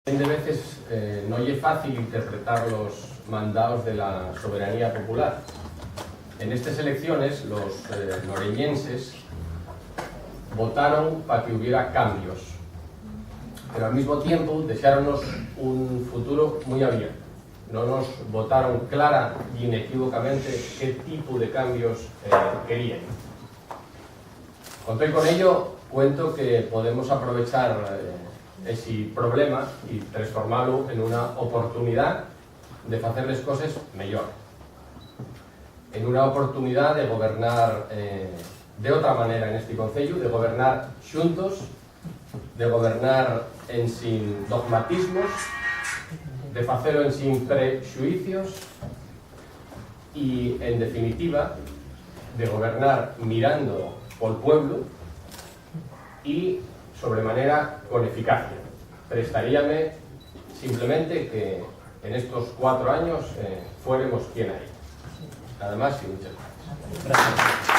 De veces no es fácil interpretar los mandados de la soberanía popular. En estas elecciones los noreñenses votaron para que hubiera cambios, pero al mismo tiempo deseáronnos un futuro muy abierto. No nos votaron clara y inequívocamente qué tipo de cambios querían. Con ello, cuento que podemos aprovechar ese problema y transformarlo en una oportunidad de hacer las cosas mejor, en una oportunidad de gobernar de otra manera en este concello, de gobernar juntos, de gobernar en sin dogmatismos, de hacerlo en sin prejuicios y, en definitiva, de gobernar mirando por el pueblo y sobremanera con eficacia. Prestaríame simplemente que en estos 4 años fuéramos quien hay. Nada más y muchas gracias.